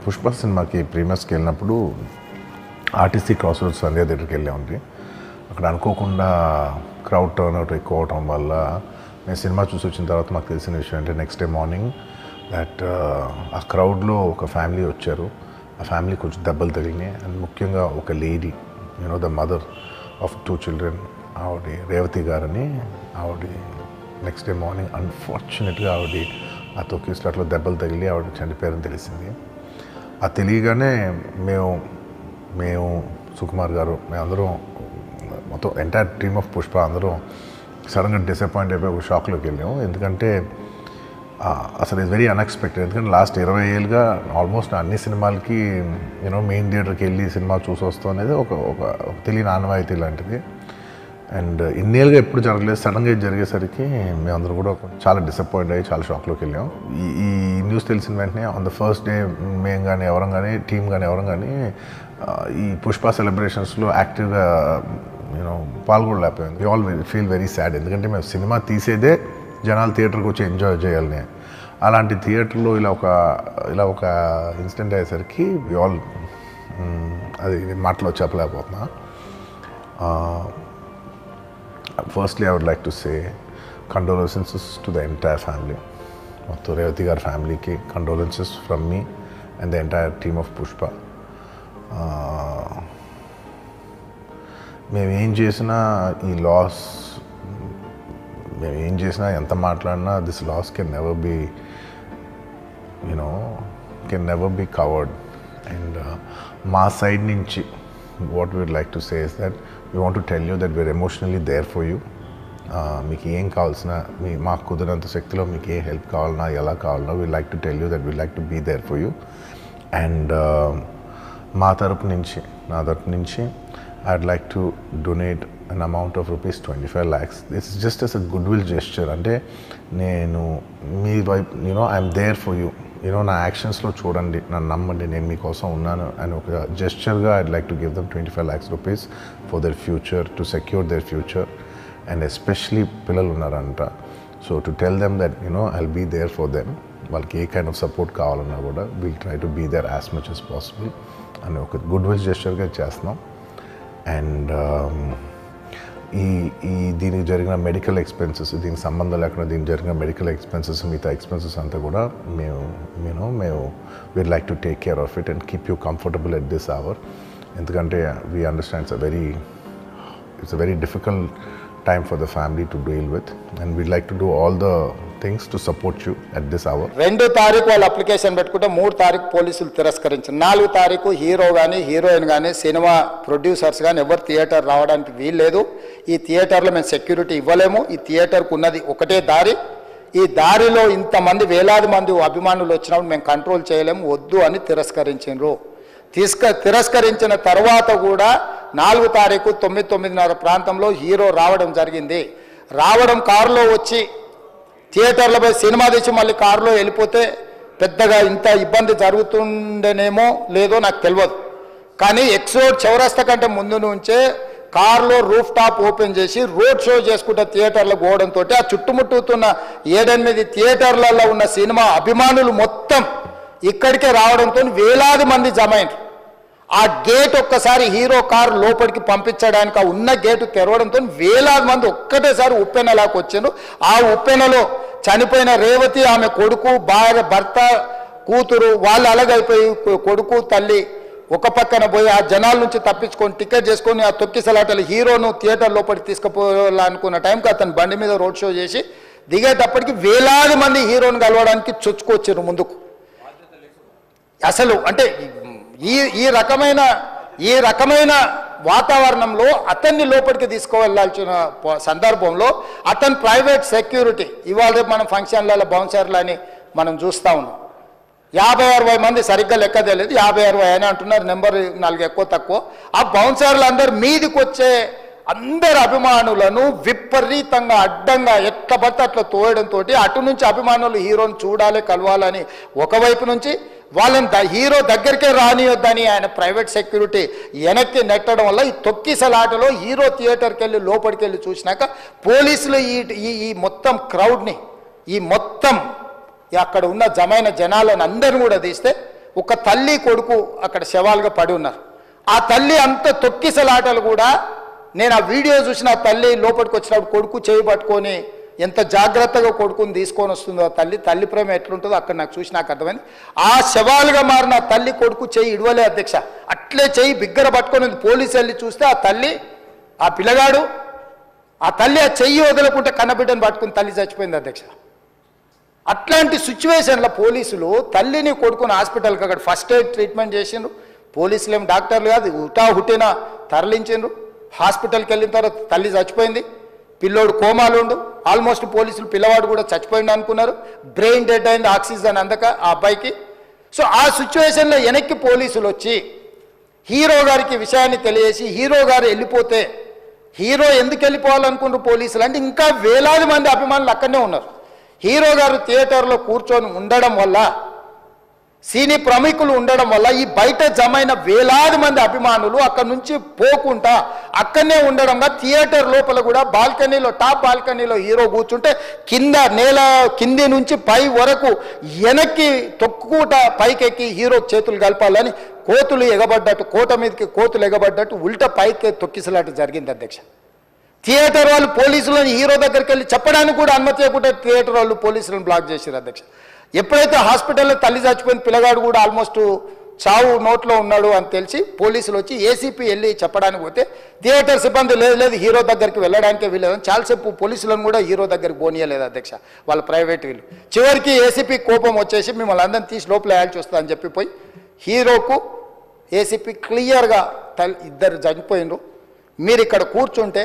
పుష్ప సినిమాకి ప్రీమియర్స్కి వెళ్ళినప్పుడు RTC cross roads సంధ్యా థియేటర్కి వెళ్ళామండి. అక్కడ అనుకోకుండా క్రౌడ్ టర్న్అవుట్ ఎక్కువ అవటం వల్ల నేను సినిమా చూసి వచ్చిన తర్వాత మాకు తెలిసిన విషయం అంటే నెక్స్ట్ డే మార్నింగ్ దట్ ఆ క్రౌడ్లో ఒక ఫ్యామిలీ వచ్చారు. ఆ ఫ్యామిలీ కొంచెం దెబ్బలు తగిలినాయి. అండ్ ముఖ్యంగా ఒక lady the mother of 2 children ఆవిడ రేవతి గారని ఆవిడ నెక్స్ట్ డే మార్నింగ్ అన్ఫార్చునేట్గా ఆవిడ ఆ తొక్కి స్లాట్లో దెబ్బలు తగిలి ఆవిడ చనిపోయారని తెలిసింది. ఆ తెలియగానే మేము సుకుమార్ గారు మేమందరం మొత్తం ఎంటైర్ టీమ్ ఆఫ్ పుష్ప అందరం సడన్గా డిసప్పాయింట్ అయిపోయి ఒక షాక్లోకి వెళ్ళాము. ఎందుకంటే అసలు ఇట్స్ వెరీ అన్ఎక్స్పెక్టెడ్. ఎందుకంటే లాస్ట్ 20 ఏళ్ళుగా ఆల్మోస్ట్ అన్ని సినిమాలకి మెయిన్ థియేటర్కి వెళ్ళి సినిమా చూసి వస్తాం అనేది ఒక తెలియని ఆనవాయితీ లాంటిది. అండ్ ఇన్నేళ్ళుగా ఎప్పుడు జరగలేదు. సడన్గా ఇది జరిగేసరికి మేమందరం కూడా చాలా డిసప్పాయింట్ అయ్యి చాలా షాక్లోకి వెళ్ళాం. ఈ న్యూస్ తెలిసిన వెంటనే ఆన్ ద ఫస్ట్ డే మేము కానీ ఎవరం కానీ టీం కానీ ఎవరం కానీ ఈ పుష్ప సెలబ్రేషన్స్లో యాక్టివ్గా పాల్గొనలేకపోయాం. We all feel very sad. ఎందుకంటే మేము సినిమా తీసేదే జనాలు థియేటర్కి వచ్చి ఎంజాయ్ చేయాలని. అలాంటి థియేటర్లో ఇలా ఒక ఇన్సిడెంట్ అయ్యేసరికి వి ఆల్ అది మాటలో చెప్పలేకపోతున్నా. Firstly, I would like to say condolences to the entire family. మొత్తం రేవతి గారి ఫ్యామిలీకి condolences from me and the entire team of Pushpa. మేము ఏం చేసినా ఈ లాస్, మేము ఏం చేసినా ఎంత మాట్లాడినా this loss can never be covered. And మా సైడ్ నుంచి what we would like to say is that we want to tell you that we're emotionally there for you. మీకు ఏం కావాల్సిన మాకు కుదిరినంత శక్తిలో మీకు ఏ హెల్ప్ కావాలన్నా ఎలా కావాలన్నా we like to tell you that we like to be there for you. And నా తరపు నుంచి I'd like to donate an amount of rupees 25 lakhs. This is just as a goodwill gesture. అంటే నేను మీ వైపు I'm there for you. నా యాక్షన్స్లో చూడండి, నన్ను నమ్మండి, నేను మీకోసం ఉన్నాను అని ఒక జెస్చర్గా I'd like to give them 25 lakhs rupees for their future, to secure their future. And especially పిల్లలు ఉన్నారంట. So to tell them that I'll be there for them. వాళ్ళకి ఏ కైండ్ ఆఫ్ సపోర్ట్ కావాలన్నా కూడా we'll try to be there as much as possible అని ఒక good will జెస్చర్గా చేస్తున్నాం. And దీనికి జరిగిన మెడికల్ ఎక్స్పెన్సెస్, దీనికి సంబంధం లేకుండా దీనికి జరిగిన మెడికల్ ఎక్స్పెన్సెస్, మిగతా ఎక్స్పెన్సెస్ అంతా కూడా మేము we'd like to take care of it and keep you comfortable at this hour. ఎందుకంటే we understand it's a very difficult time for the family to deal with, and we'd like to do all the things to support you at this hour. 2 తారీఖు వాళ్ళు application పెట్టుకుంటే 3 తారీఖు పోలీసులు తిరస్కరించారు. 4 తారీఖు hero కానీ heroine కానీ సినిమా ప్రొడ్యూసర్స్ కానీ ఎవరు థియేటర్ రావడానికి వీల్లేదు. ఈ థియేటర్లో మేము సెక్యూరిటీ ఇవ్వలేము. ఈ థియేటర్కు ఉన్నది ఒకటే దారి. ఈ దారిలో ఇంతమంది వేలాది మంది అభిమానులు వచ్చినప్పుడు మేము కంట్రోల్ చేయలేము, వద్దు అని తిరస్కరించారు. తిరస్కరించిన తర్వాత కూడా 4 తారీఖు 9:30 ప్రాంతంలో హీరో రావడం జరిగింది. రావడం కారులో వచ్చి థియేటర్లో పోయి సినిమా తీసి మళ్ళీ కారులో వెళ్ళిపోతే పెద్దగా ఇంత ఇబ్బంది జరుగుతుండేనేమో లేదో నాకు తెలియదు. కానీ ఎక్స్రోడ్ చౌరస్తా కంటే ముందు నుంచే కారులో రూఫ్ టాప్ ఓపెన్ చేసి రోడ్ షో చేసుకుంటే థియేటర్లో పోవడంతో ఆ చుట్టుముట్టుతున్న 7-8 థియేటర్లలో ఉన్న సినిమా అభిమానులు మొత్తం ఇక్కడికే రావడంతో వేలాది మంది జమైండ్రు. ఆ గేట్ ఒక్కసారి హీరో కారు లోపలికి పంపించడానికి ఆ ఉన్న గేటు తెరవడంతో వేలాది మంది ఒక్కటేసారి ఉప్పెనలాకి వచ్చారు. ఆ ఉప్పెనలో చనిపోయిన రేవతి, ఆమె కొడుకు, భర్త, కూతురు వాళ్ళు అలాగైపోయి కొడుకు తల్లి ఒక పక్కన పోయి ఆ జనాల నుంచి తప్పించుకొని టికెట్ చేసుకొని ఆ తొక్కిసలాటలు హీరోను థియేటర్ లోపలికి తీసుకుపోవాలనుకున్న టైంకి అతను బండి మీద రోడ్ షో చేసి దిగేటప్పటికి వేలాది మంది హీరోని కలవడానికి చొచ్చుకొచ్చారు ముందుకు. అసలు అంటే ఈ రకమైన వాతావరణంలో అతన్ని లోపలికి తీసుకువెళ్ళాల్సిన సందర్భంలో అతను ప్రైవేట్ సెక్యూరిటీ, ఇవాళ మనం ఫంక్షన్లలో బౌన్సర్లని మనం చూస్తూ ఉన్నాం. 50-60 మంది సరిగ్గా లెక్క తెలియదు, 50-60 అని అంటున్నారు, నెంబర్ 4 ఎక్కువ తక్కువ. ఆ బౌన్సర్లు అందరు మీదికి వచ్చే అందరు అభిమానులను విపరీతంగా అడ్డంగా ఎట్లా పడితే అట్లా తోయడంతో అటు నుంచి అభిమానులు హీరోని చూడాలి, కలవాలని ఒకవైపు నుంచి వాళ్ళని హీరో దగ్గరికే రానియొద్దని ఆయన ప్రైవేట్ సెక్యూరిటీ వెనక్కి నెట్టడం వల్ల ఈ తొక్కిసలాటలో హీరో థియేటర్కి వెళ్ళి లోపలికి వెళ్ళి చూసినాక పోలీసులు ఈ మొత్తం క్రౌడ్ని, ఈ మొత్తం అక్కడ ఉన్న జమైన జనాలను అందరిని కూడా తీస్తే ఒక తల్లి కొడుకు అక్కడ శవాలుగా పడి ఉన్నారు. ఆ తల్లి అంత తొక్కిసలాటలు కూడా నేను ఆ వీడియో చూసిన ఆ తల్లి లోపలికి వచ్చినప్పుడు కొడుకు చేయి పట్టుకొని ఎంత జాగ్రత్తగా కొడుకుని తీసుకొని వస్తుందో ఆ తల్లి ప్రేమ ఎట్లుంటుందో అక్కడ నాకు చూసి నాకు అర్థమైంది. ఆ శవాలుగా మారిన తల్లి కొడుకు చేయి ఇడవలే అధ్యక్ష, అట్లే చేయి బిగ్గర పట్టుకొని పోలీసు వెళ్ళి చూస్తే ఆ తల్లి ఆ పిల్లగాడు ఆ తల్లి ఆ చెయ్యి వదలకుంటే కన్నబిడ్డను పట్టుకుని తల్లి చచ్చిపోయింది అధ్యక్ష. అట్లాంటి సిచ్యువేషన్లో పోలీసులు తల్లిని కొడుకుని హాస్పిటల్కి అక్కడ ఫస్ట్ ఎయిడ్ ట్రీట్మెంట్ చేసిండ్రు. పోలీసులు ఏం డాక్టర్లు కాదు, హుటాహుటిన తరలించిండ్రు. హాస్పిటల్కి వెళ్ళిన తర్వాత తల్లి చచ్చిపోయింది, పిల్లోడు కోమాలు ఉండు. ఆల్మోస్ట్ పోలీసులు పిల్లవాడు కూడా చచ్చిపోయింది అనుకున్నారు. బ్రెయిన్ డెడ్ అయింది, ఆక్సిజన్ అందక ఆ అబ్బాయికి. సో ఆ సిచ్యువేషన్లో వెనక్కి పోలీసులు వచ్చి హీరో గారికి విషయాన్ని తెలియజేసి హీరో గారు వెళ్ళిపోతే హీరో ఎందుకు వెళ్ళిపోవాలనుకున్నారు పోలీసులు అంటే ఇంకా వేలాది మంది అభిమానులు అక్కడనే ఉన్నారు. హీరో గారు థియేటర్లో కూర్చొని ఉండడం వల్ల, సినీ ప్రముఖులు ఉండడం వల్ల ఈ బయట జమైన వేలాది మంది అభిమానులు అక్కడ నుంచి పోకుండా అక్కడనే ఉండడంగా థియేటర్ లోపల కూడా బాల్కనీలో టాప్ బాల్కనీలో హీరో కూర్చుంటే కింద నేల కింది నుంచి పై వరకు వెనక్కి తొక్కుట పైకెక్కి హీరో చేతులు కలపాలని కోతులు ఎగబడ్డట్టు, కోట మీదకి కోతులు ఎగబడ్డట్టు ఉల్టా పైకి తొక్కిసలాట జరిగింది అధ్యక్ష. థియేటర్ వాళ్ళు పోలీసులను హీరో దగ్గరికి వెళ్ళి చెప్పడానికి కూడా అనుమతి ఇవ్వకుండా థియేటర్ వాళ్ళు పోలీసులను బ్లాక్ చేశారు అధ్యక్ష. ఎప్పుడైతే హాస్పిటల్లో తల్లి చచ్చిపోయిన పిల్లగాడు కూడా ఆల్మోస్ట్ చావు నోట్లో ఉన్నాడు అని తెలిసి పోలీసులు వచ్చి ఏసీపీ వెళ్ళి చెప్పడానికి పోతే థియేటర్ సిబ్బంది లేదు హీరో దగ్గరికి వెళ్ళడానికే వీళ్ళదని చాలాసేపు పోలీసులను కూడా హీరో దగ్గరికి పోనీయలేదు అధ్యక్ష, వాళ్ళ ప్రైవేట్ వీళ్ళు. చివరికి ఏసీపీ కోపం వచ్చేసి మిమ్మల్ని అందరిని తీసి లోపల వేయాల్సి వస్తుందని చెప్పి పోయి హీరోకు ఏసీపీ క్లియర్గా ఇద్దరు చనిపోయినరు, మీరు ఇక్కడ కూర్చుంటే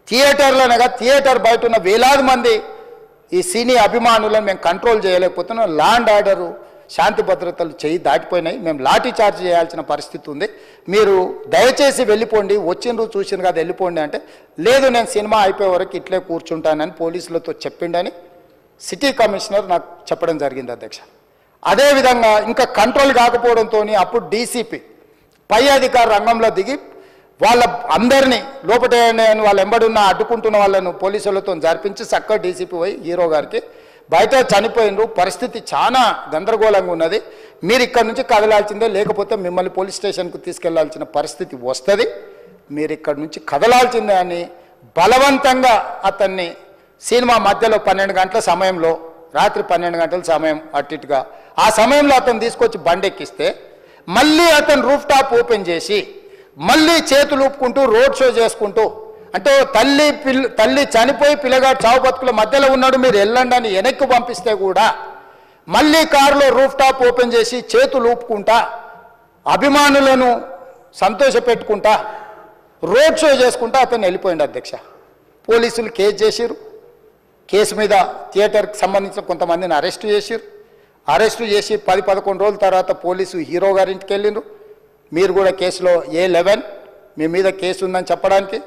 థియేటర్లోనగా థియేటర్ బయట ఉన్న వేలాది మంది ఈ సినీ అభిమానులను మేము కంట్రోల్ చేయలేకపోతున్నాం, ల్యాండ్ ఆర్డరు శాంతి భద్రతలు చేయి దాటిపోయినాయి, మేము లాఠీ చార్జ్ చేయాల్సిన పరిస్థితి ఉంది, మీరు దయచేసి వెళ్ళిపోండి, వచ్చిండ్రు చూసిన కదా వెళ్ళిపోండి అంటే లేదు నేను సినిమా అయిపోయే వరకు ఇట్లే కూర్చుంటానని పోలీసులతో చెప్పిండని సిటీ కమిషనర్ నాకు చెప్పడం జరిగింది అధ్యక్ష. అదేవిధంగా ఇంకా కంట్రోల్ కాకపోవడంతో అప్పుడు డీసీపీ పై అధికారి రంగంలో దిగి వాళ్ళ అందరినీ లోపల వాళ్ళు ఎంబడున్న అడ్డుకుంటున్న వాళ్ళను పోలీసులతో జరిపించి చక్కగా డీసీపీ పోయి హీరో గారికి బయట చనిపోయినరు, పరిస్థితి చాలా గందరగోళంగా ఉన్నది, మీరు ఇక్కడ నుంచి కదలాల్సిందే లేకపోతే మిమ్మల్ని పోలీస్ స్టేషన్కు తీసుకెళ్లాల్సిన పరిస్థితి వస్తుంది, మీరు ఇక్కడ నుంచి కదలాల్సిందే అని బలవంతంగా అతన్ని సినిమా మధ్యలో 12 గంటల సమయంలో రాత్రి 12 గంటల సమయం అట్టిట్టుగా ఆ సమయంలో అతను తీసుకొచ్చి బండెక్కిస్తే మళ్ళీ అతను రూఫ్ టాప్ ఓపెన్ చేసి మళ్ళీ చేతులు ఊపుకుంటూ రోడ్ షో చేసుకుంటూ అంటే తల్లి చనిపోయి పిల్లగాడు చావు బతుకుల మధ్యలో ఉన్నాడు మీరు వెళ్ళండి అని వెనక్కి పంపిస్తే కూడా మళ్ళీ కారులో రూఫ్ టాప్ ఓపెన్ చేసి చేతులు ఊపుకుంటా అభిమానులను సంతోషపెట్టుకుంటా రోడ్ షో చేసుకుంటా అతను వెళ్ళిపోయింది అధ్యక్ష. పోలీసులు కేసు చేసిరు, కేసు మీద థియేటర్కి సంబంధించిన కొంతమందిని అరెస్టు చేసిరు, అరెస్టు చేసి 10-11 రోజుల తర్వాత పోలీసు హీరో గారింటికి వెళ్ళిండ్రు. మీరు కూడా కేసులో A11 మీ మీద కేసు ఉందని చెప్పడానికి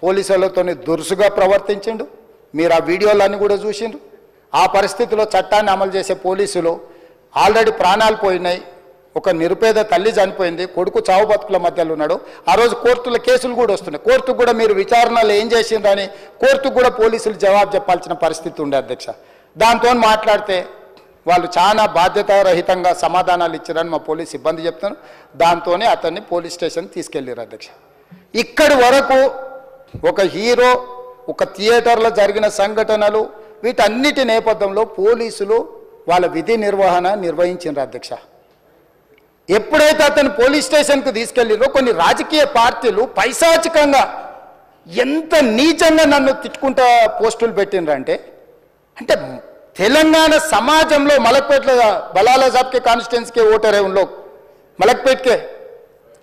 పోలీసులతో దురుసుగా ప్రవర్తించిండు, మీరు ఆ వీడియోలన్నీ కూడా చూసిండ్రు. ఆ పరిస్థితిలో చట్టాన్ని అమలు చేసే పోలీసులు ఆల్రెడీ ప్రాణాలు పోయినాయి, ఒక నిరుపేద తల్లి చనిపోయింది, కొడుకు చావు బతుకుల మధ్యలో ఉన్నాడు, ఆ రోజు కోర్టులో కేసులు కూడా వస్తున్నాయి, కోర్టుకు కూడా మీరు విచారణలు ఏం చేసిండ్రని కోర్టుకు కూడా పోలీసులు జవాబు చెప్పాల్సిన పరిస్థితి ఉండే అధ్యక్ష. దాంతో మాట్లాడితే వాళ్ళు చాలా బాధ్యతారహితంగా సమాధానాలు ఇచ్చారని మా పోలీస్ సిబ్బంది చెప్తాను. దాంతోనే అతన్ని పోలీస్ స్టేషన్ తీసుకెళ్ళారు అధ్యక్ష. ఇక్కడి వరకు ఒక హీరో ఒక థియేటర్లో జరిగిన సంఘటనలు వీటన్నిటి నేపథ్యంలో పోలీసులు వాళ్ళ విధి నిర్వహణ నిర్వహించారు అధ్యక్ష. ఎప్పుడైతే అతను పోలీస్ స్టేషన్కు తీసుకెళ్ళిరో కొన్ని రాజకీయ పార్టీలు పైశాచికంగా ఎంత నీచంగా నన్ను తిట్టుకుంటా పోస్టులు పెట్టినరంటే అంటే तेलंगाना समाजंलो मलकपेट बलाला साहब के कॉन्स्टिट्यूंसी के वोटर है उन लोग मलकपेट के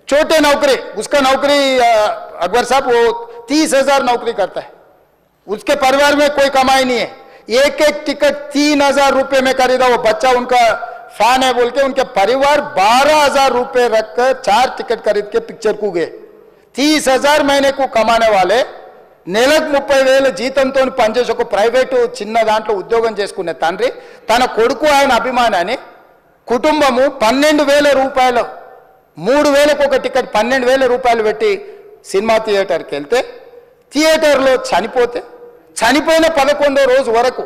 छोटे नौकरी उसका नौकरी अकबर साहब वो 30,000 नौकरी करता है, उसके परिवार में कोई कमाई नहीं है, एक टिकट 3,000 रुपये में खरीदा, वो बच्चा उनका फैन है बोल के उनके परिवार 12,000 रुपये रखकर 4 टिकट खरीद के पिक्चर को गए। 30,000 महीने को कमाने वाले నెలకు 30,000 జీతంతో పనిచేసి ఒక ప్రైవేటు చిన్న దాంట్లో ఉద్యోగం చేసుకునే తండ్రి తన కొడుకు ఆయన అభిమానాన్ని కుటుంబము 12,000 రూపాయలు 3,000కు ఒక టికెట్ 12,000 రూపాయలు పెట్టి సినిమా థియేటర్కి వెళ్తే థియేటర్లో చనిపోతే చనిపోయిన 11వ రోజు వరకు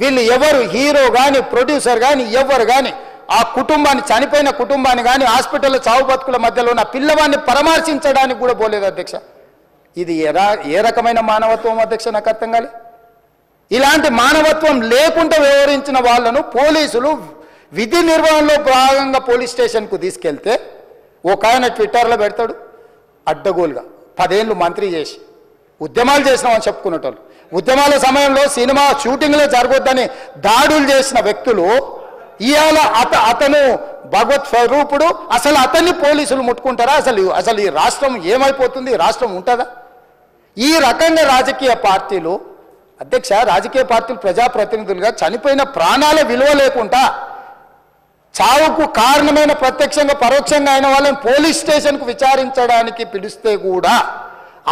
వీళ్ళు ఎవరు హీరో కానీ ప్రొడ్యూసర్ కానీ ఎవరు కానీ ఆ కుటుంబాన్ని, చనిపోయిన కుటుంబాన్ని కానీ హాస్పిటల్లో చావు బతుకుల మధ్యలో ఉన్న పిల్లవాడిని పరామర్శించడానికి కూడా పోలేదు అధ్యక్ష. ఇది ఏ రకమైన మానవత్వం అధ్యక్ష? నాకు అర్థం కాలే. ఇలాంటి మానవత్వం లేకుండా వ్యవహరించిన వాళ్ళను పోలీసులు విధి నిర్వహణలో భాగంగా పోలీస్ స్టేషన్కు తీసుకెళ్తే ఒక ఆయన ట్విట్టర్లో పెడతాడు అడ్డగోలుగా 10 ఏళ్ళు మంత్రి చేసి ఉద్యమాలు చేసినామని చెప్పుకునేటోళ్ళు, ఉద్యమాల సమయంలో సినిమా షూటింగ్లో జరగొద్దని దాడులు చేసిన వ్యక్తులు ఇవాళ అతను భగవత్ స్వరూపుడు. అసలు అతన్ని పోలీసులు ముట్టుకుంటారా? అసలు ఈ రాష్ట్రం ఏమైపోతుంది? ఈ రాష్ట్రం ఉంటుందా? ఈ రకంగా రాజకీయ పార్టీలు అధ్యక్ష, రాజకీయ పార్టీలు ప్రజాప్రతినిధులుగా చనిపోయిన ప్రాణాల విలువ లేకుండా చావుకు కారణమైన ప్రత్యక్షంగా పరోక్షంగా అయిన వాళ్ళని పోలీస్ స్టేషన్కు విచారించడానికి పిలిస్తే కూడా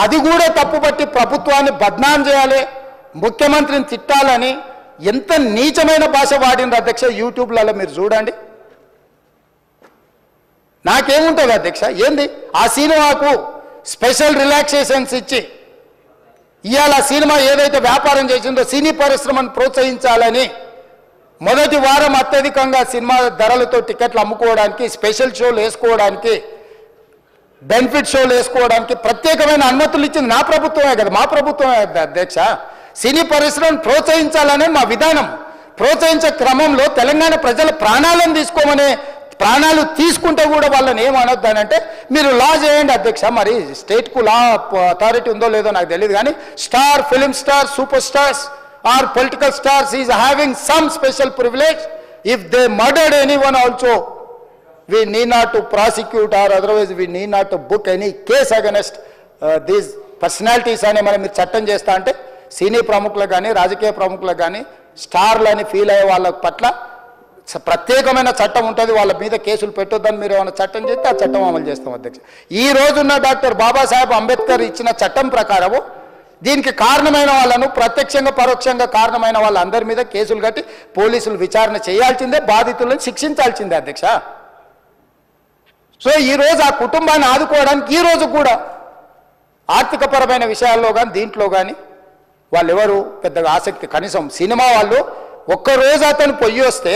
అది కూడా తప్పుపట్టి ప్రభుత్వాన్ని బద్నాం చేయాలి, ముఖ్యమంత్రిని తిట్టాలని ఎంత నీచమైన భాష వాడింది అధ్యక్ష. యూట్యూబ్లలో మీరు చూడండి. నాకేముంటుంది అధ్యక్ష? ఏంది ఆ సినిమాకు స్పెషల్ రిలాక్సేషన్స్ ఇచ్చి ఇవాళ సినిమా ఏదైతే వ్యాపారం చేసిందో సినీ పరిశ్రమను ప్రోత్సహించాలని మొదటి వారం అత్యధికంగా సినిమా ధరలతో టికెట్లు అమ్ముకోవడానికి, స్పెషల్ షోలు వేసుకోవడానికి, బెనిఫిట్ షోలు వేసుకోవడానికి ప్రత్యేకమైన అనుమతులు ఇచ్చింది నా ప్రభుత్వమే కదా, మా ప్రభుత్వమే అధ్యక్ష. సినీ పరిశ్రమను ప్రోత్సహించాలనే మా విధానం. ప్రోత్సహించే క్రమంలో తెలంగాణ ప్రజల ప్రాణాలను ప్రాణాలు తీసుకుంటే కూడా వాళ్ళని ఏమనొద్దానంటే మీరు లా చేయండి అధ్యక్ష. మరి స్టేట్కు లా అథారిటీ ఉందో లేదో నాకు తెలియదు, కానీ star, film star, super stars or political stars is having some special privilege. If they murdered anyone also we need not to prosecute or otherwise we need not to book any case against these personalities అని మనం మీరు చట్టం చేస్తా అంటే సినీ ప్రముఖులకు కానీ రాజకీయ ప్రముఖులకు కానీ స్టార్లని ఫీల్ అయ్యే వాళ్ళ పట్ల ప్రత్యేకమైన చట్టం ఉంటుంది. వాళ్ళ మీద కేసులు పెట్టొద్దని మీరు ఏమైనా చట్టం చేస్తే ఆ చట్టం అమలు చేస్తాం అధ్యక్ష. ఈ రోజున్న డాక్టర్ బాబాసాహెబ్ అంబేద్కర్ ఇచ్చిన చట్టం ప్రకారము దీనికి కారణమైన వాళ్ళను ప్రత్యక్షంగా పరోక్షంగా కారణమైన వాళ్ళందరి మీద కేసులు కట్టి పోలీసులు విచారణ చేయాల్సిందే, బాధితులను శిక్షించాల్సిందే అధ్యక్ష. సో ఈరోజు ఆ కుటుంబాన్ని ఆదుకోవడానికి ఈరోజు కూడా ఆర్థికపరమైన విషయాల్లో కానీ దీంట్లో కానీ వాళ్ళు ఎవరు పెద్దగా ఆసక్తి, కనీసం సినిమా వాళ్ళు ఒక్కరోజు అతను పొయ్యి వస్తే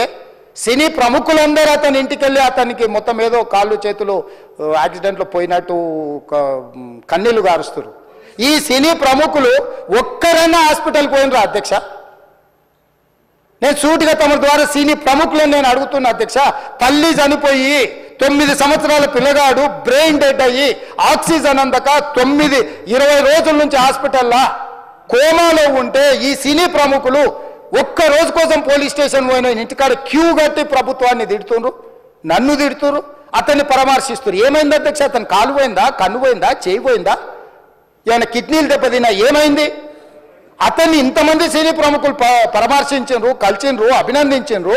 సినీ ప్రముఖులందరూ అతని ఇంటికి వెళ్ళి అతనికి మొత్తం ఏదో కాళ్ళు చేతులు యాక్సిడెంట్లో పోయినట్టు కన్నీళ్లు గారుస్తారు. ఈ సినీ ప్రముఖులు ఒక్కరైనా హాస్పిటల్కి పోయినరా అధ్యక్ష? నేను సూటిగా తమ ద్వారా సినీ ప్రముఖులను నేను అడుగుతున్నా అధ్యక్ష. తల్లి చనిపోయి 9 సంవత్సరాల పిల్లగాడు బ్రెయిన్ డెడ్ అయ్యి ఆక్సిజన్ అందక 20 రోజుల నుంచి హాస్పిటల్లో కోమాలో ఉంటే ఈ సినీ ప్రముఖులు ఒక్క రోజు కోసం పోలీస్ స్టేషన్ పోయిన ఇంటికాడ క్యూ కట్టి ప్రభుత్వాన్ని తిడుతున్నారు, నన్ను తిడుతున్నారు, అతన్ని పరామర్శిస్తున్నారు. ఏమైంది అధ్యక్ష? అతను కాలు పోయిందా, కన్ను పోయిందా, చేయి పోయిందా, ఏమైనా కిడ్నీలు దెబ్బతిన్నా, ఏమైంది? అతన్ని ఇంతమంది సినీ ప్రముఖులు పరామర్శించారు, కలిసిండ్రు, అభినందించారు.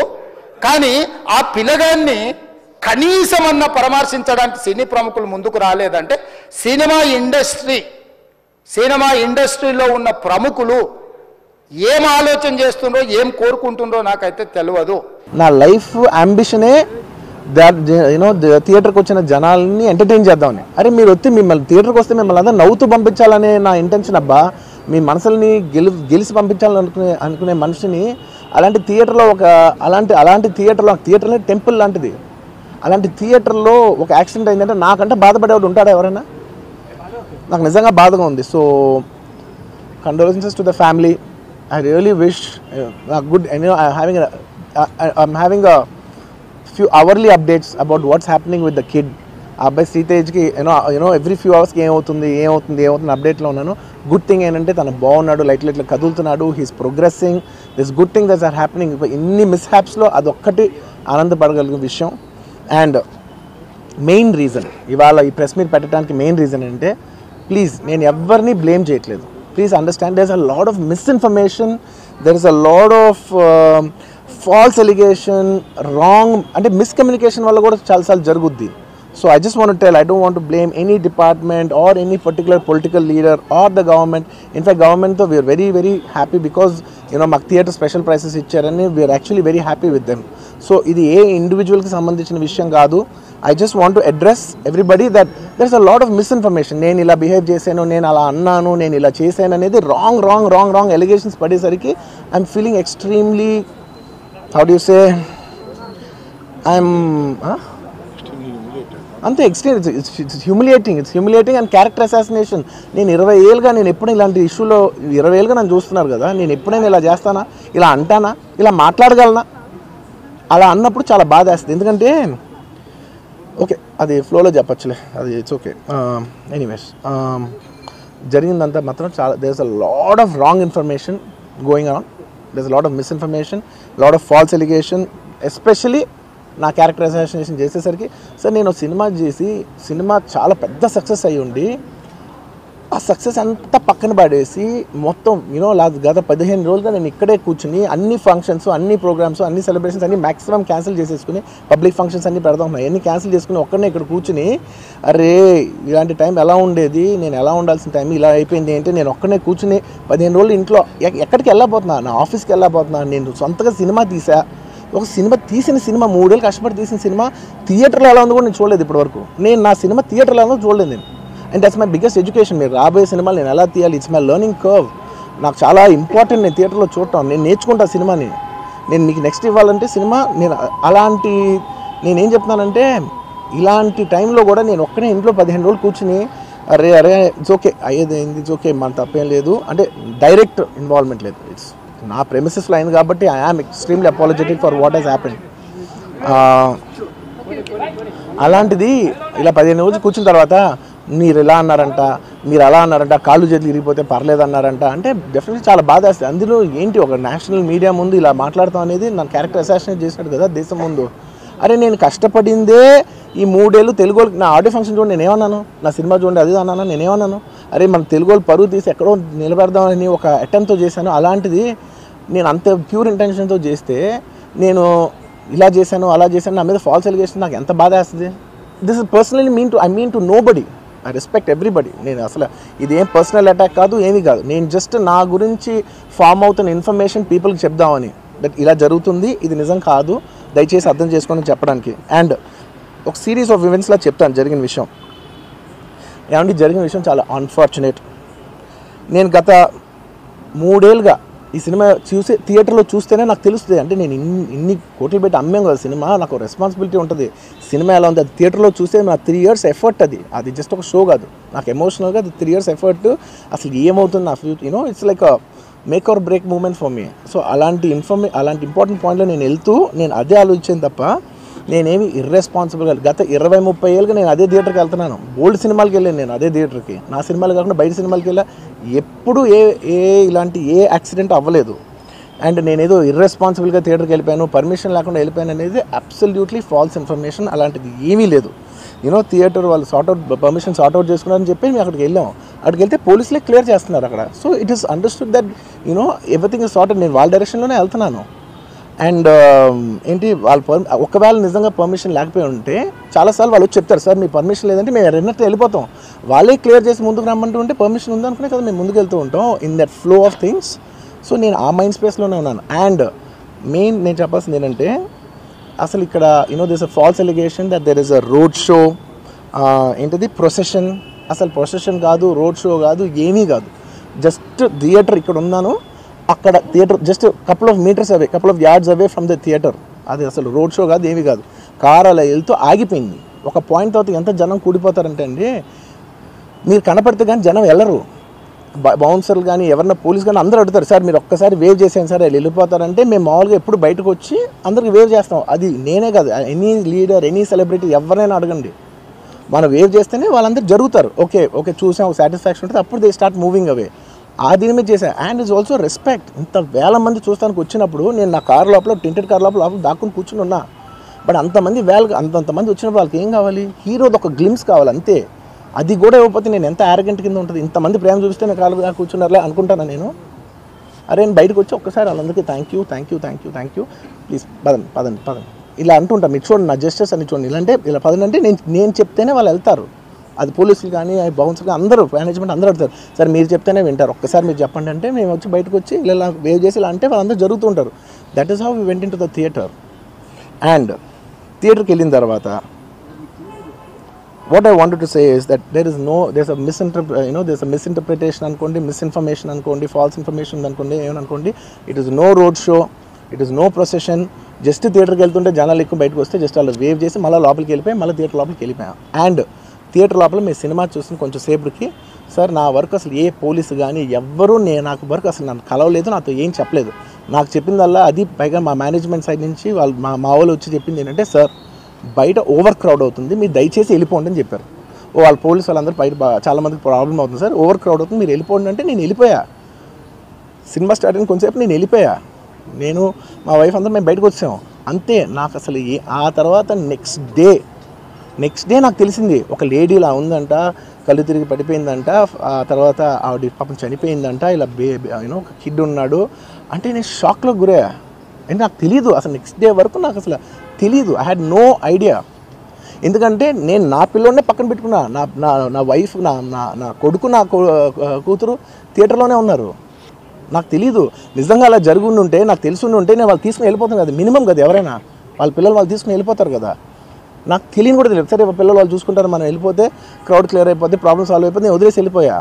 కానీ ఆ పిల్లగాన్ని కనీసం అన్న పరామర్శించడానికి సినీ ప్రముఖులు ముందుకు రాలేదంటే సినిమా ఇండస్ట్రీలో ఉన్న ప్రముఖులు ఏం ఆలోచన చేస్తుండ్రో, ఏం కోరుకుంటుండ్రో నాకైతే తెలియదు. నా లైఫ్ అంబిషనే థియేటర్కి వచ్చిన జనాల్ని ఎంటర్టైన్ చేద్దామని. అరే మీరు మిమ్మల్ని థియేటర్కి వస్తే మిమ్మల్ని అందరూ నవ్వుతూ పంపించాలనే నా ఇంటెన్షన్ అబ్బా. మీ మనసుల్ని గెలిచి పంపించాలనుకునే మనిషిని అలాంటి థియేటర్లో అలాంటి థియేటర్లో టెంపుల్ లాంటిది, అలాంటి థియేటర్లో ఒక యాక్సిడెంట్ అయిందంటే నాకంటే బాధపడేవాడు ఉంటాడా ఎవరైనా? నాకు నిజంగా బాధగా ఉంది. So condolences to the family. I really wish good, I'm having a few hourly updates about what's happening with the kid. Abhay Sitej ki every few hours ki ఏమవుతుంది అప్డేట్లో ఉన్నాను. గుడ్ థింగ్ ఏంటంటే తను బాగున్నాడు, లైట్ కదులుతున్నాడు, he's progressing. This good thing that's are happening. ఇన్ని మిస్హ్యాప్స్లో అదొక్కటి ఆనందపడగలిగిన విషయం. అండ్ మెయిన్ రీజన్ ఇవాళ ఈ ప్రెస్ మీట్ పెట్టడానికి మెయిన్ రీజన్ అంటే ప్లీజ్ నేను ఎవరిని బ్లేమ్ చేయట్లేదు. Please understand, there's a lot of misinformation, there is a lot of false allegation, wrong and miscommunication valla kuda chalasal jaruguddi. So I just want to tell, I don't want to blame any department or any particular political leader or the government. In fact, government though we are very very happy because mak theatre special prices ichcharani, we are actually very happy with them. So idi A individual ki sambandhinchina vishayam kaadu. I just want to address everybody that there's a lot of misinformation. నేను ఇలా behave చేశాను, నేను అలా అన్నాను, నేను ఇలా చేశాను అనేది రాంగ్ ఎలిగేషన్స్ పడేసరికి I'm feeling extremely, how do you say, I'm అంతే extreme. It's humiliating and character assassination. నేను 20 ఏళ్ళుగా నేను ఎప్పుడు ఇలాంటి ఇష్యూలో 20 ఏళ్ళుగా నన్ను చూస్తున్నారు కదా, నేను ఎప్పుడైనా ఇలా చేస్తానా, ఇలా అంటానా, ఇలా మాట్లాడగలనా? అలా అన్నప్పుడు చాలా బాధ వేస్తుంది. ఎందుకంటే ఓకే అది ఫ్లోలో చెప్పచ్చులే, అది ఇట్స్ ఓకే. ఎనీవేస్ జరిగిందంతా మాత్రం చాలా there is a lot of wrong information going on, there is a lot of misinformation, lot of false allegation. Especially నా క్యారెక్టర్ అసాసినేషన్ చేసేసరికి సార్ నేను సినిమా చేసి సినిమా చాలా పెద్ద సక్సెస్ అయ్యి ఉండి ఆ సక్సెస్ అంతా పక్కన పడేసి మొత్తం గత 15 రోజులుగా నేను ఇక్కడే కూర్చుని అన్ని ఫంక్షన్స్, అన్ని ప్రోగ్రామ్స్, అన్ని సెలబ్రేషన్స్ అన్ని మ్యాక్సిమం క్యాన్సిల్ చేసేసుకుని పబ్లిక్ ఫంక్షన్స్ అన్ని పెడతా ఉన్నాయి, అన్ని క్యాన్సిల్ చేసుకుని ఒక్కడనే ఇక్కడ కూర్చుని అరే ఇలాంటి టైం ఎలా ఉండేది, నేను ఎలా ఉండాల్సిన టైం ఇలా అయిపోయింది ఏంటి, నేను ఒక్కడనే కూర్చుని 15 రోజులు ఇంట్లో ఎక్కడికి వెళ్ళబోతున్నా, నా ఆఫీస్కి వెళ్ళబోతున్నా, నేను సొంతగా సినిమా తీసా. ఒక తీసిన సినిమా 3 ఏళ్ళు కష్టపడి తీసిన సినిమా థియేటర్లో ఎలా ఉందో కూడా నేను చూడలేదు ఇప్పటివరకు. నేను నా సినిమా థియేటర్లో ఎలా ఉందో చూడలేదు నేను. And that's my biggest education. మీరు రాబోయే సినిమాలు నేను ఎలా తీయాలి, ఇట్స్ మై లెర్నింగ్ కర్వ్. నాకు చాలా ఇంపార్టెంట్ నేను థియేటర్లో చూడటం. నేను నేర్చుకుంటా సినిమాని. నేను మీకు నెక్స్ట్ ఇవ్వాలంటే సినిమా నేనేం చెప్తున్నానంటే ఇలాంటి టైంలో కూడా నేను ఒక్కనే ఇంట్లో 15 రోజులు కూర్చుని అరే ఇట్స్ ఓకే అయ్యేది ఇట్స్ ఓకే మన తప్పేం లేదు అంటే డైరెక్ట్ ఇన్వాల్వ్మెంట్ లేదు. ఇట్స్ నా ప్రెమిసెస్లో అయింది కాబట్టి I am extremely apologetic for what has happened. అలాంటిది ఇలా 15 రోజులు కూర్చున్న తర్వాత మీరు ఇలా అన్నారంట, మీరు అలా అన్నారంట, కాళ్ళు చేతులు ఇరిగిపోతే పర్లేదు అన్నారంట అంటే డెఫినెట్లీ చాలా బాధ వేస్తుంది. అందులో ఏంటి ఒక నేషనల్ మీడియా ముందు ఇలా మాట్లాడతాం అనేది నా క్యారెక్టర్ అసాసినేట్ చేసినట్టు కదా దేశం ముందు. అరే నేను కష్టపడిందే ఈ 3 ఏళ్ళు తెలుగు వాళ్ళకి. నా ఆడియో ఫంక్షన్ చూడండి నేనేమన్నాను, నా సినిమా చూడండి అది అన్నాను, నేనేమన్నాను అరే మన తెలుగు వాళ్ళు పరువు తీసి ఎక్కడో నిలబెడదామని ఒక అటెంప్ట్తో చేశాను. అలాంటిది నేను అంత ప్యూర్ ఇంటెన్షన్తో చేస్తే నేను ఇలా చేశాను అలా చేశాను నా మీద ఫాల్స్ ఎలిగేషన్ నాకు ఎంత బాధ వేస్తుంది. This is personally I mean to nobody, I respect everybody. నేను అసలు ఇదేం పర్సనల్ అటాక్ కాదు, ఏమీ కాదు. నేను జస్ట్ నా గురించి ఫామ్ అవుతున్న ఇన్ఫర్మేషన్ పీపుల్కి చెప్దామని, దట్ ఇలా జరుగుతుంది ఇది నిజం కాదు దయచేసి అర్థం చేసుకోండి చెప్పడానికి. అండ్ ఒక సిరీస్ ఆఫ్ ఈవెంట్స్లా చెప్తాను జరిగిన విషయం. ఏమంటే జరిగిన విషయం చాలా అన్ఫార్చునేట్. నేను గత 3 ఏళ్ళుగా ఈ సినిమా థియేటర్లో చూస్తేనే నాకు తెలుస్తుంది. అంటే నేను ఇన్ని కోట్లు పెట్టి అమ్మాం కదా సినిమా, నాకు రెస్పాన్సిబిలిటీ ఉంటుంది. సినిమా ఎలా ఉంది అది థియేటర్లో చూస్తే నా 3 years ఎఫర్ట్, అది జస్ట్ ఒక షో కాదు. నాకు ఎమోషనల్గా అది 3 years ఎఫర్ట్. అసలు ఏమవుతుంది నా future it's like make or break moment for me. So అలాంటి ఇంపార్టెంట్ పాయింట్లో నేను వెళ్తూ నేను అదే ఆలోచించాను తప్ప నేనేమి ఇర్రెస్పాన్సిబుల్గా గత 20-30 ఏళ్ళుగా నేను అదే థియేటర్కి వెళ్తున్నాను. ఓల్డ్ సినిమాలకి వెళ్ళాను నేను అదే థియేటర్కి. నా సినిమాలు కాకుండా బయట సినిమాలకి వెళ్ళా. ఎప్పుడు ఇలాంటి యాక్సిడెంట్ అవ్వలేదు. అండ్ నేనేదో ఇర్రెస్పాన్సిబుల్గా థియేటర్కి వెళ్ళిపోయాను, పర్మిషన్ లేకుండా వెళ్ళిపోయాను అనేది అబ్సల్యూట్లీ ఫాల్స్ ఇన్ఫర్మేషన్. అలాంటిది ఏమీ లేదు. థియేటర్ వాళ్ళు పర్మిషన్ సార్ట్అవుట్ చేసుకున్నారని చెప్పి మేము అక్కడికి వెళ్ళాం. అక్కడికి వెళ్తే పోలీసులే క్లియర్ చేస్తున్నారు అక్కడ. So it is understood that everything is sorted. నేను వాళ్ళ డైరెక్షన్లోనే వెళ్తున్నాను. అండ్ ఏంటి వాళ్ళు ఒకవేళ నిజంగా పర్మిషన్ లేకపోయి ఉంటే చాలాసార్లు వాళ్ళు చెప్తారు సార్ మీ పర్మిషన్ లేదంటే మేము రెండింటితో వెళ్ళిపోతాం. వాళ్ళే క్లియర్ చేసి ముందుకు రమ్మంటూ ఉంటే పర్మిషన్ ఉందనుకునే కదా మేము ముందుకు వెళ్తూ ఉంటాం in that flow of things. So నేను ఆ మైండ్ స్పేస్లోనే ఉన్నాను. అండ్ మెయిన్ నేను చెప్పాల్సింది ఏంటంటే అసలు ఇక్కడ this a false allegation that there is a road show, ఏంటిది ప్రొసెషన్. అసలు ప్రొసెషన్ కాదు, రోడ్ షో కాదు, ఏమీ కాదు. జస్ట్ థియేటర్ ఇక్కడ ఉన్నాను, అక్కడ theatre just couple of yards away from the theatre. అది అసలు రోడ్ షో కాదు, ఏమీ కాదు. కారు అలా వెళ్తూ ఆగిపోయింది. ఒక పాయింట్ తర్వాత ఎంత జనం కూడిపోతారంటే అండి మీరు కనపడితే కానీ జనం వెళ్ళరు. బౌన్సర్లు కానీ ఎవరన్నా పోలీస్ కానీ అందరూ అడుగుతారు సార్ మీరు ఒక్కసారి వేవ్ చేసాను సార్ వెళ్ళిపోతారంటే మేము మామూలుగా ఎప్పుడు బయటకు వచ్చి అందరికి వేవ్ చేస్తాం. అది నేనే కాదు, ఎనీ లీడర్ ఎనీ సెలబ్రిటీ ఎవరైనా అడగండి, మనం వేవ్ చేస్తేనే వాళ్ళందరూ జరుగుతారు. ఓకే చూసాం ఒక సాటిస్ఫాక్షన్ ఉంటుంది, అప్పుడు దే స్టార్ట్ మూవింగ్ అవే. ఆ దీని మీద చేశాను. And is also respect. ఇంత వేల మంది చూస్తానికి వచ్చినప్పుడు నేను నా కార్ లోపల టెంటెడ్ కార్ లోపల దాక్కుని కూర్చుని ఉన్నా. బట్ అంతమంది అంతమంది వచ్చినప్పుడు వాళ్ళకి ఏం కావాలి, హీరోది ఒక గ్లిమ్స్ కావాలి అంతే. అది కూడా ఇవ్వకపోతే నేను ఎంత యారగెంట్ కింద ఉంటుంది. ఇంతమంది ప్రేమ చూపిస్తే నేను కాలు కూర్చున్నారులే అనుకుంటాను నేను. అరే నేను బయటకు వచ్చి ఒక్కసారి వాళ్ళందరికీ థ్యాంక్ యూ ప్లీజ్ పదండి ఇలా అంటుంటాను. మీరు చూడండి నా జస్టిస్ అని చూడండి. ఇలాంటే ఇలా పదండి నేను చెప్తేనే వాళ్ళు వెళ్తారు. అది పోలీసులు కానీ బౌన్సర్లు అందరూ మేనేజ్మెంట్ అందరూ అడుగుతారు సార్ మీరు చెప్తేనే వింటారు, ఒక్కసారి మీరు చెప్పండి అంటే మేము వచ్చి బయటకు వచ్చి ఇలా వేవ్ చేసి ఇలా అంటే వాళ్ళందరూ జరుగుతుంటారు. That is how we went in to the theatre. And థియేటర్కి వెళ్ళిన తర్వాత what I wanted to say is that there's a misinterpretation అనుకోండి, మిస్ఇన్ఫర్మేషన్ అనుకోండి, ఫాల్స్ ఇన్ఫర్మేషన్ అనుకోండి, ఏమనుకోండి. It is no road show, it is no procession. Just థియేటర్కి వెళ్తుంటే జనాలు ఎక్కువ బయటకు వస్తే జస్ట్ వాళ్ళు వేవ్ చేసి మళ్ళీ లోపలికి వెళ్ళిపోయి మళ్ళీ థియేటర్ లోపలికి వెళ్ళిపోయాం. అండ్ థియేటర్ లోపల మీరు సినిమా చూసిన కొంచెం సేపటికి సార్ నా వర్క్ అసలు ఏ పోలీసు కానీ ఎవ్వరూ నాకు వర్క్ అసలు నన్ను కలవలేదు, నాతో ఏం చెప్పలేదు. నాకు చెప్పిందల్లా అది పైగా మా మేనేజ్మెంట్ సైడ్ నుంచి వాళ్ళు మా వాళ్ళు వచ్చి చెప్పింది ఏంటంటే సార్ బయట ఓవర్ క్రౌడ్ అవుతుంది, మీరు దయచేసి వెళ్ళిపోండి అని చెప్పారు. వాళ్ళ పోలీసు వాళ్ళందరూ బయట చాలామందికి ప్రాబ్లం అవుతుంది సార్, ఓవర్ క్రౌడ్ అవుతుంది, మీరు వెళ్ళిపోండి అంటే నేను వెళ్ళిపోయా. సినిమా స్టార్ట్ అయిన కొంచెంసేపు నేను వెళ్ళిపోయా. నేను మా వైఫ్ అందరూ మేము బయటకు వచ్చాము అంతే. నాకు అసలు ఆ తర్వాత నెక్స్ట్ డే నాకు తెలిసింది ఒక లేడీ ఇలా ఉందంట, కళ్ళు తిరిగి పడిపోయిందంట, ఆ తర్వాత ఆవిడ పాపం చనిపోయిందంట, ఇలా ఒక కిడ్ ఉన్నాడు అంటే నేను షాక్లో గురయ్యా. అంటే నాకు తెలియదు అసలు నెక్స్ట్ డే వరకు నాకు అసలు తెలియదు. I had no idea. ఎందుకంటే నేను నా పిల్లోనే పక్కన పెట్టుకున్నా, నా వైఫ్ నా కొడుకు నా కూతురు థియేటర్లోనే ఉన్నారు. నాకు తెలీదు. నిజంగా అలా జరుగుండి ఉంటే నాకు తెలుసుండి ఉంటే నేను వాళ్ళు తీసుకుని వెళ్ళిపోతాను కదా, మినిమం కదా, ఎవరైనా వాళ్ళ పిల్లలు వాళ్ళు తీసుకుని వెళ్ళిపోతారు కదా. నాకు తెలియని కూడా తెలియదు. సరే పిల్లలు వాళ్ళు చూసుకుంటారు, మనం వెళ్ళిపోతే క్రౌడ్ క్లియర్ అయిపోతే ప్రాబ్లమ్ సాల్వ్ అయిపోతే నేను వదిలేసి వెళ్ళిపోయా.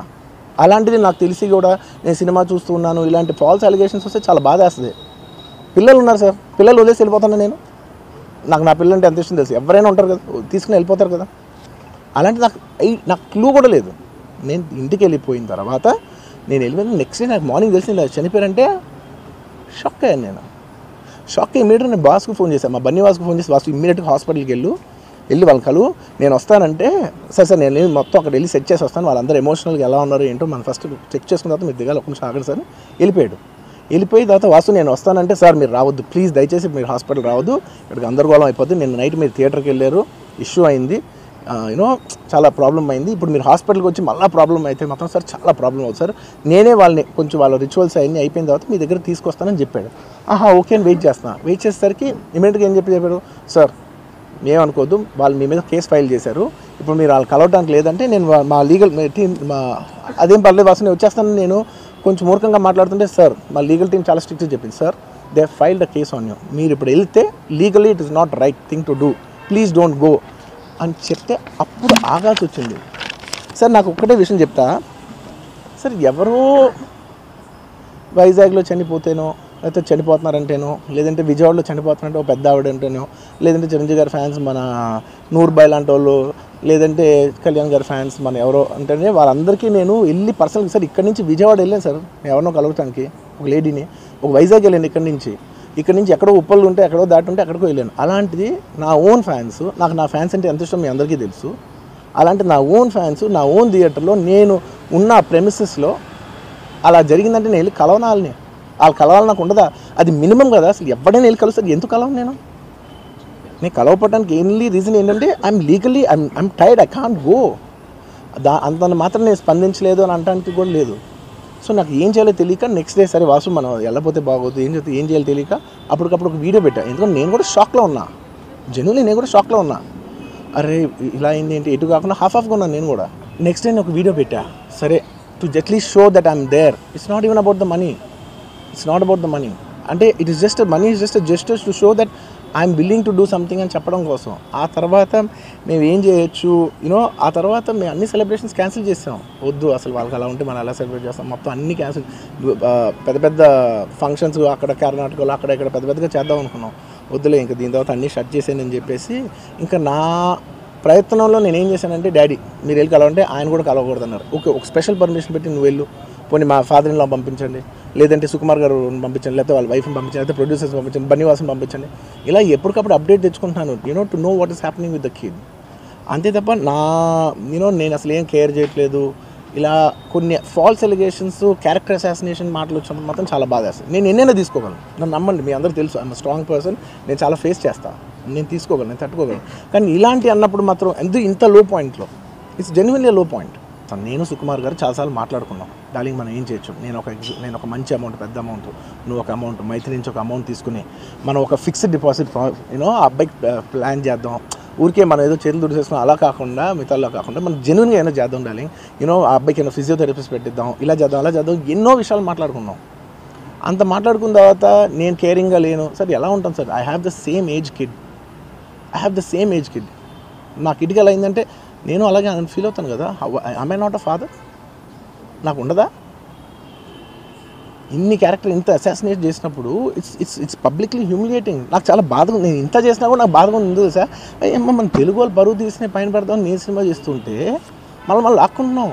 అలాంటిది నాకు తెలిసి కూడా నేను సినిమా చూస్తూ ఉన్నాను, ఇలాంటి ఫాల్స్ అలిగేషన్స్ వస్తే చాలా బాధ వేస్తుంది. పిల్లలు ఉన్నారు సార్, పిల్లలు వదిలేసి వెళ్ళిపోతాను నేను. నా పిల్లలు అంటే ఎంత ఇష్టం తెలుసు, ఎవరైనా ఉంటారు కదా తీసుకుని వెళ్ళిపోతారు కదా. అలాంటి నాకు క్లూ కూడా లేదు. నేను ఇంటికి వెళ్ళిపోయిన తర్వాత నేను వెళ్ళిపోయిన నెక్స్ట్ డే నాకు మార్నింగ్ తెలిసి ఇలా చనిపోయారంటే షాక్ అయ్యాను నేను. షాక్ అయ్యి ఇమీడియట్గా నేను బాస్కు ఫోన్ చేశాను, మా బన్నీ వాసుకు ఫోన్ చేసి వాసు ఇమీడియట్గా హాస్పిటల్కి వెళ్ళి వాళ్ళ కలువు, నేను వస్తానంటే సార్ నేను మొత్తం అక్కడ వెళ్ళి సెట్ చేసి వస్తాను, వాళ్ళందరూ ఎమోషనల్గా ఎలా ఉన్నారు ఏంటో మనం ఫస్ట్ చెక్ చేసుకున్న తర్వాత మీరు దిగాలి, ఒక నిమిషం ఆగండి సార్. వెళ్ళిపోయిన తర్వాత వాసు నేను వస్తానంటే సార్ మీరు రావద్దు ప్లీజ్, దయచేసి మీరు హాస్పిటల్ రావద్దు, ఇక్కడికి గందరగోళం అయిపోద్ది, నేను నైట్ మీరు థియేటర్కి వెళ్ళారు, ఇష్యూ అయింది, చాలా ప్రాబ్లం అయింది, ఇప్పుడు మీరు హాస్పిటల్కి వచ్చి మళ్ళీ ప్రాబ్లం అయితే మాత్రం సార్ చాలా ప్రాబ్లం అవుతుంది సార్, నేనే వాళ్ళని కొంచెం వాళ్ళ రిచువల్స్ అవన్నీ అయిపోయిన తర్వాత మీ దగ్గర తీసుకొస్తానని చెప్పాడు. ఓకే అని వెయిట్ చేసేసరికి ఇమీడియట్గా ఏం చెప్పాడు, సార్ ఏమనుకోవద్దు, వాళ్ళు మీ మీద కేసు ఫైల్ చేశారు, ఇప్పుడు మీరు వాళ్ళు కలవడానికి లేదంటే నేను మా లీగల్ టీం అదేం పర్లేదు వాసు నేను వచ్చేస్తాను, నేను కొంచెం మూర్ఖంగా మాట్లాడుతుంటే సార్ మా లీగల్ టీం చాలా స్ట్రిక్ట్గా చెప్పింది, sir they filed a case on you, మీరు ఇప్పుడు వెళ్తే legally it is not right thing to do, please don't go అని చెప్తే అప్పుడు ఆగాల్సి వచ్చింది. సార్ నాకు ఒక్కటే విషయం చెప్తా సార్, ఎవరో వైజాగ్లో చనిపోతేనో లేకపోతే చనిపోతున్నారంటేనో లేదంటే విజయవాడలో చనిపోతున్నారంటే ఒక పెద్ద ఆవిడ అంటేనో లేదంటే చిరంజీవి గారి ఫ్యాన్స్ మన నూర్బాయ్ లాంటి వాళ్ళు లేదంటే కళ్యాణ్ గారి ఫ్యాన్స్ మన ఎవరో అంటేనే వాళ్ళందరికీ నేను వెళ్ళి పర్సనల్గా సార్ ఇక్కడి నుంచి విజయవాడ వెళ్ళాను సార్ ఎవరినో కలవటానికి, ఒక లేడీని, ఒక వైజాగ్ వెళ్ళాను ఇక్కడి నుంచి ఎక్కడో ఉప్పలు ఉంటే ఎక్కడో దాటి ఉంటే ఎక్కడికో వెళ్ళాను. అలాంటిది నా ఓన్ ఫ్యాన్స్, నాకు నా ఫ్యాన్స్ అంటే ఎంత ఇష్టం మీ అందరికీ తెలుసు, అలాంటి నా ఓన్ ఫ్యాన్స్ నా ఓన్ థియేటర్లో నేను ఉన్న ప్రెమిసెస్లో అలా జరిగిందంటే నేను వెళ్ళి కలవనాలని, వాళ్ళు కలవాలి నాకు ఉండదా, అది మినిమం కదా. అసలు ఎవడైనా వెళ్ళి కలుస్తారు, ఎందుకు కలవను నేను కలవపడడానికి ఓన్లీ రీజన్ ఏంటంటే I'm tired, I can't go, అంత మాత్రం నేను స్పందించలేదు అని అనడానికి కూడా లేదు. సో నాకు ఏం చేయాలో తెలియక నెక్స్ట్ డే సరే వాసు మనం వెళ్ళకపోతే బాగోదు, ఏం చేయాలో తెలియక అప్పటికప్పుడు ఒక వీడియో పెట్టా, ఎందుకంటే నేను కూడా షాక్లో ఉన్నా, జెన్యున్లీ నేను కూడా షాక్లో ఉన్నా, అరే ఇలా అయింది ఏంటి, ఎటు కాకుండా హాఫ్గా ఉన్నాను నేను కూడా. నెక్స్ట్ డే నేను ఒక వీడియో పెట్టా, సరే to at least show that I'm there, it's not even about the money, అంటే it is just money is just gestures to show that I'm willing to do something అని చెప్పడం కోసం. ఆ తర్వాత మేము ఏం చేయొచ్చు ఆ తర్వాత మేము అన్ని సెలబ్రేషన్స్ క్యాన్సిల్ చేసాం, వద్దు అసలు వాళ్ళకి అలా ఉంటే మనం ఎలా సెలబ్రేట్ చేస్తాం, మొత్తం అన్ని క్యాన్సిల్, పెద్ద ఫంక్షన్స్ అక్కడ కర్ణాటకలో అక్కడ ఇక్కడ పెద్దగా చేద్దాం అనుకున్నాం, వద్దులే ఇంకా దీని తర్వాత అన్నీ షట్ చేసానని చెప్పేసి ఇంకా నా ప్రయత్నంలో నేను ఏం చేశానంటే డాడీ మీరు వెళ్ళి కలవంటే ఆయన కూడా కలవకూడదు అన్నారు. ఓకే ఒక స్పెషల్ పర్మిషన్ పెట్టి నువ్వు వెళ్ళు, పోనీ మా ఫాదర్ ఇన్ లా పంపించండి, లేదంటే సుకుమార్ గారు పంపించండి, లేకపోతే వాళ్ళ వైఫ్ని పంపించండి, లేకపోతే ప్రొడ్యూసర్స్ పంపించండి, బన్నీవాసన్ పంపించండి, ఇలా ఎప్పటికప్పుడు అప్డేట్ తెచ్చుకుంటున్నాను to know what is happening with the kid. అంతే తప్ప నేను అసలు ఏం కేర్ చేయట్లేదు. ఇలా కొన్ని ఫాల్స్ ఎలిగేషన్స్ క్యారెక్టర్ అసాసినేషన్ మాటలు వచ్చినప్పుడు మాత్రం చాలా బాధ వేస్తుంది. నేను ఎన్నైనా తీసుకోగలను, నన్ను నమ్మండి, మీ అందరూ తెలుసు ఐఎమ్ స్ట్రాంగ్ పర్సన్, నేను చాలా ఫేస్ చేస్తాను, నేను తీసుకోగలను, నేను తట్టుకోగలను. కానీ ఇలాంటి అన్నప్పుడు మాత్రం ఇంత లో పాయింట్లో ఇట్స్ జెన్యున్లీ లో పాయింట్. నేను సుకుమార్ గారు చాలాసార్లు మాట్లాడుకున్నాం, డార్లింగ్ మనం ఏం చేయొచ్చు, నేను ఒక మంచి అమౌంట్, పెద్ద అమౌంట్, నువ్వు ఒక అమౌంట్, మైత్రి నుంచి ఒక అమౌంట్ తీసుకుని మనం ఒక ఫిక్స్డ్ డిపాజిట్ ఆ అబ్బాయికి ప్లాన్ చేద్దాం, ఊరికే మనం ఏదో చేతులు దుడిసేసుకుని అలా కాకుండా మిగతాలో కాకుండా మనం జెన్యున్గా ఏమైనా చేద్దాం డార్లింగ్, ఆ అబ్బాయికి ఏమైనా ఫిజియోథెరపిస్ట్ పెట్టిద్దాం, ఇలా చేద్దాం అలా చేద్దాం, ఎన్నో విషయాలు మాట్లాడుకున్నాం. అంత మాట్లాడుకున్న తర్వాత నేను కేరింగ్గా లేను సార్, ఎలా ఉంటాను sir, I have the same age kid, నా కిడ్కి ఎలా అయిందంటే నేను అలాగే ఫీల్ అవుతాను కదా, ఐ నాట్ అ ఫాదర్, నాకు ఉండదా? ఇన్ని క్యారెక్టర్ ఇంత అసాసినేట్ చేసినప్పుడు ఇట్స్ పబ్లిక్లీ హ్యూమిలియేటింగ్. నాకు చాలా బాధగా, నేను ఇంత చేసినా కూడా నాకు బాధగా ఉంది సార్. ఏమో మన తెలుగు వాళ్ళు బరువు తీసిన పైన పెడదామని నేను సినిమా చేస్తుంటే మళ్ళీ లాక్కుంటున్నాం.